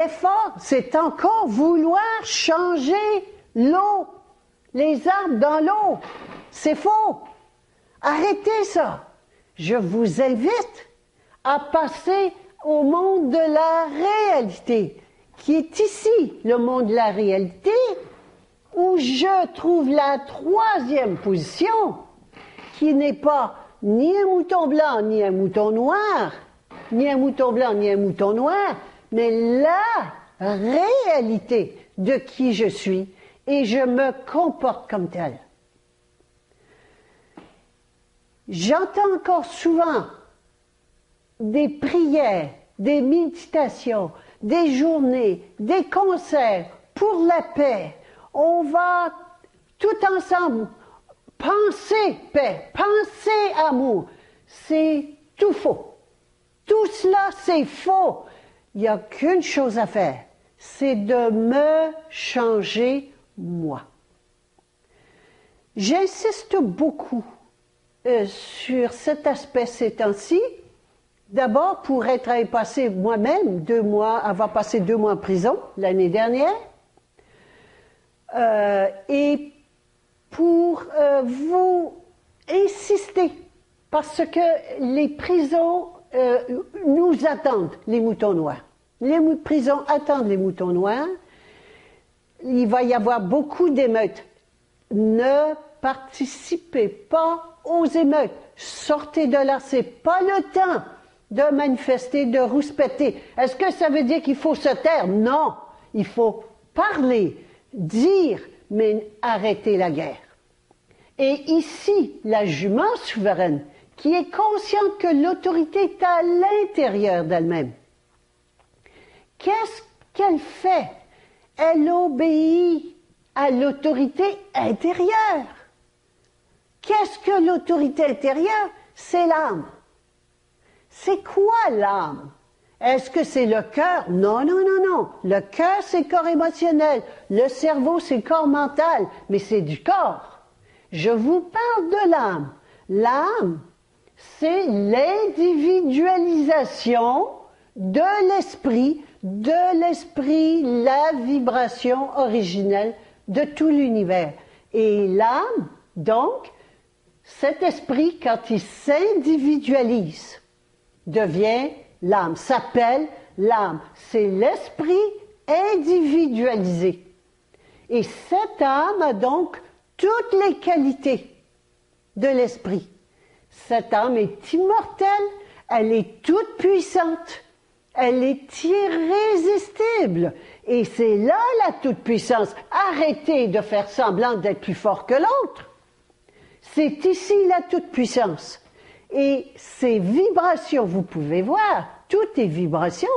L'effort, c'est encore vouloir changer l'eau, les arbres dans l'eau. C'est faux. Arrêtez ça. Je vous invite à passer au monde de la réalité, qui est ici, le monde de la réalité, où je trouve la troisième position, qui n'est pas ni un mouton blanc, ni un mouton noir, ni un mouton blanc, ni un mouton noir, mais la réalité de qui je suis, et je me comporte comme tel. J'entends encore souvent des prières, des méditations, des journées, des concerts pour la paix. On va tout ensemble penser paix, penser amour. C'est tout faux. Tout cela, c'est faux. Il n'y a qu'une chose à faire, c'est de me changer moi. J'insiste beaucoup sur cet aspect ces temps-ci. D'abord, pour être passé moi-même avoir passé 2 mois en prison l'année dernière, et pour vous insister, parce que les prisons nous attendent, les moutons noirs. Les prisons attendent les moutons noirs. Il va y avoir beaucoup d'émeutes. Ne participez pas aux émeutes. Sortez de là, c'est pas le temps de manifester, de rouspéter. Est-ce que ça veut dire qu'il faut se taire? Non, il faut parler, dire, mais arrêter la guerre. Et ici, la jument souveraine, qui est consciente que l'autorité est à l'intérieur d'elle-même. Qu'est-ce qu'elle fait? Elle obéit à l'autorité intérieure. Qu'est-ce que l'autorité intérieure? C'est l'âme. C'est quoi l'âme? Est-ce que c'est le cœur? Non, non, non, non. Le cœur, c'est le corps émotionnel. Le cerveau, c'est le corps mental. Mais c'est du corps. Je vous parle de l'âme. L'âme, c'est l'individualisation de l'esprit, la vibration originelle de tout l'univers. Et l'âme, donc, cet esprit, quand il s'individualise, devient l'âme, s'appelle l'âme. C'est l'esprit individualisé. Et cette âme a donc toutes les qualités de l'esprit. Cette âme est immortelle, elle est toute puissante, elle est irrésistible. Et c'est là la toute-puissance. Arrêtez de faire semblant d'être plus fort que l'autre. C'est ici la toute-puissance. Et ces vibrations, vous pouvez voir, tout est vibration.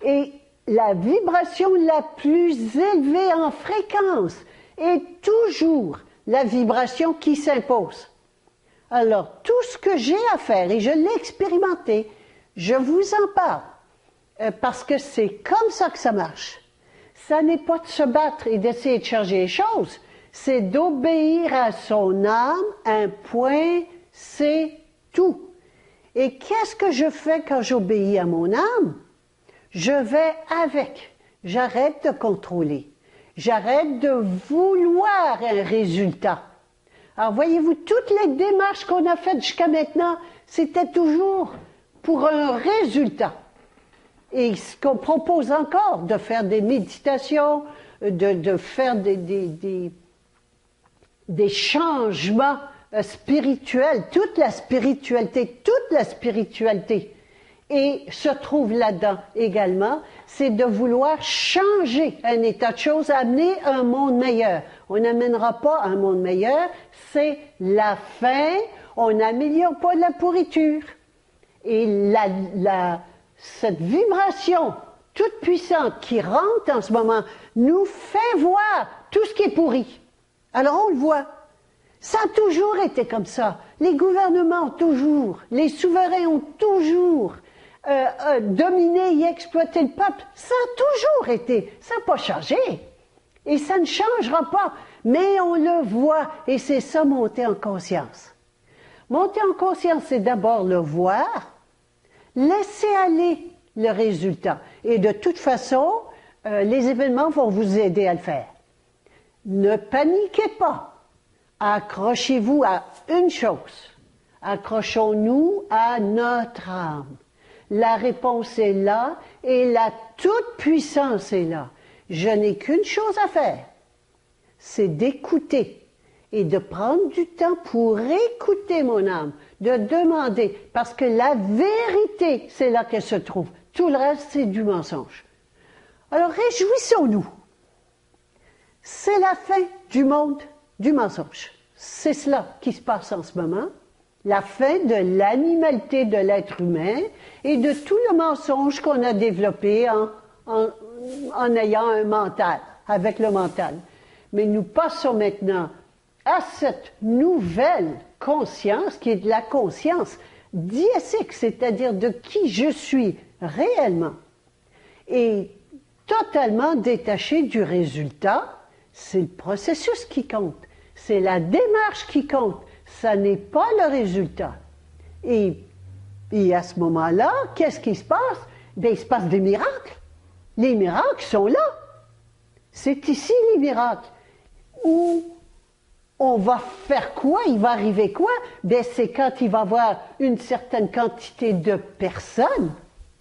Et la vibration la plus élevée en fréquence est toujours la vibration qui s'impose. Alors, tout ce que j'ai à faire, et je l'ai expérimenté, je vous en parle, parce que c'est comme ça que ça marche. Ça n'est pas de se battre et d'essayer de changer les choses, c'est d'obéir à son âme, un point, c'est tout. Et qu'est-ce que je fais quand j'obéis à mon âme? Je vais avec. J'arrête de contrôler. J'arrête de vouloir un résultat. Alors voyez-vous, toutes les démarches qu'on a faites jusqu'à maintenant, c'était toujours pour un résultat. Et ce qu'on propose encore, de faire des méditations, de faire des changements spirituels, toute la spiritualité, et se trouve là-dedans également, c'est de vouloir changer un état de choses, amener un monde meilleur. On n'amènera pas un monde meilleur, c'est la faim, on n'améliore pas la pourriture. Et cette vibration toute puissante qui rentre en ce moment nous fait voir tout ce qui est pourri. Alors on le voit. Ça a toujours été comme ça. Les gouvernements ont toujours, les souverains ont toujours dominé et exploité le peuple. Ça a toujours été. Ça n'a pas changé. Et ça ne changera pas. Mais on le voit. Et c'est ça, monter en conscience. Monter en conscience, c'est d'abord le voir, laisser aller le résultat. Et de toute façon, les événements vont vous aider à le faire. Ne paniquez pas. Accrochez-vous à une chose. Accrochons-nous à notre âme. La réponse est là et la toute-puissance est là. Je n'ai qu'une chose à faire, c'est d'écouter et de prendre du temps pour écouter mon âme, de demander, parce que la vérité, c'est là qu'elle se trouve. Tout le reste, c'est du mensonge. Alors réjouissons-nous. C'est la fin du monde du mensonge. C'est cela qui se passe en ce moment. La fin de l'animalité de l'être humain et de tout le mensonge qu'on a développé en ayant un mental, avec le mental. Mais nous passons maintenant à cette nouvelle conscience qui est de la conscience diésique, c'est-à-dire de qui je suis réellement. Et totalement détaché du résultat, c'est le processus qui compte, c'est la démarche qui compte, ça n'est pas le résultat. Et à ce moment-là, qu'est-ce qui se passe? Bien, il se passe des miracles. Les miracles sont là. C'est ici les miracles. Où on va faire quoi? Il va arriver quoi? Bien, c'est quand il va y avoir une certaine quantité de personnes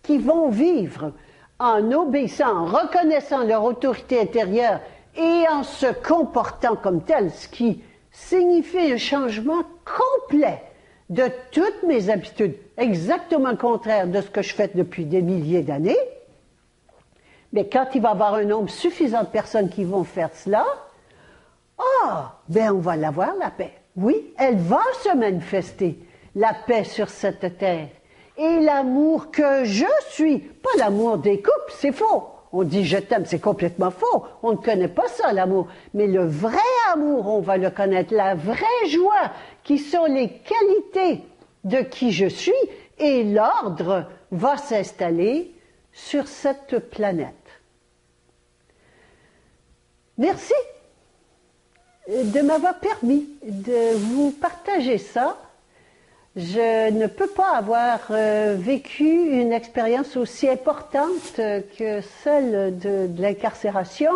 qui vont vivre en obéissant, en reconnaissant leur autorité intérieure et en se comportant comme tel, ce qui signifie un changement complet de toutes mes habitudes, exactement le contraire de ce que je fais depuis des milliers d'années. Mais quand il va y avoir un nombre suffisant de personnes qui vont faire cela, ben on va l'avoir, la paix. Oui, elle va se manifester, la paix sur cette terre. Et l'amour que je suis, pas l'amour des couples, c'est faux. On dit je t'aime, c'est complètement faux. On ne connaît pas ça, l'amour. Mais le vrai amour, on va le connaître. La vraie joie, qui sont les qualités de qui je suis, et l'ordre va s'installer sur cette planète. Merci de m'avoir permis de vous partager ça. Je ne peux pas avoir vécu une expérience aussi importante que celle de l'incarcération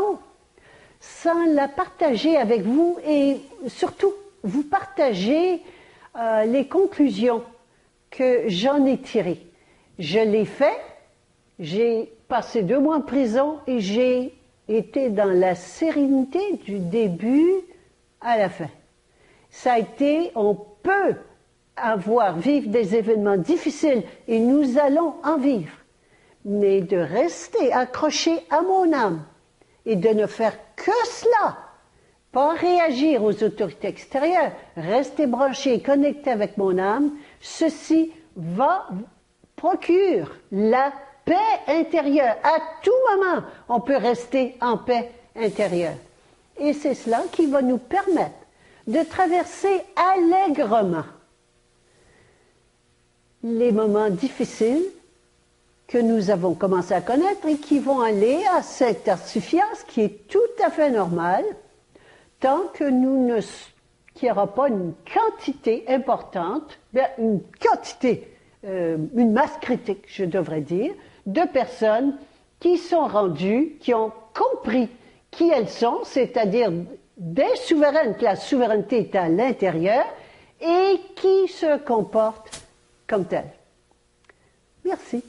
sans la partager avec vous et surtout vous partager les conclusions que j'en ai tirées. Je l'ai fait, j'ai passé 2 mois en prison et j'ai été dans la sérénité du début à la fin. Ça a été, on peut vivre des événements difficiles et nous allons en vivre, mais de rester accroché à mon âme et de ne faire que cela, pas réagir aux autorités extérieures, rester branché et connecté avec mon âme, ceci procure la paix intérieure. À tout moment, on peut rester en paix intérieure. Et c'est cela qui va nous permettre de traverser allègrement les moments difficiles que nous avons commencé à connaître et qui vont aller à cette insouciance qui est tout à fait normale tant que qu'il n'y aura pas une quantité importante, une masse critique, je devrais dire, de personnes qui sont rendues, qui ont compris qui elles sont, c'est-à-dire des souveraines, que la souveraineté est à l'intérieur, et qui se comportent comme telles. Merci.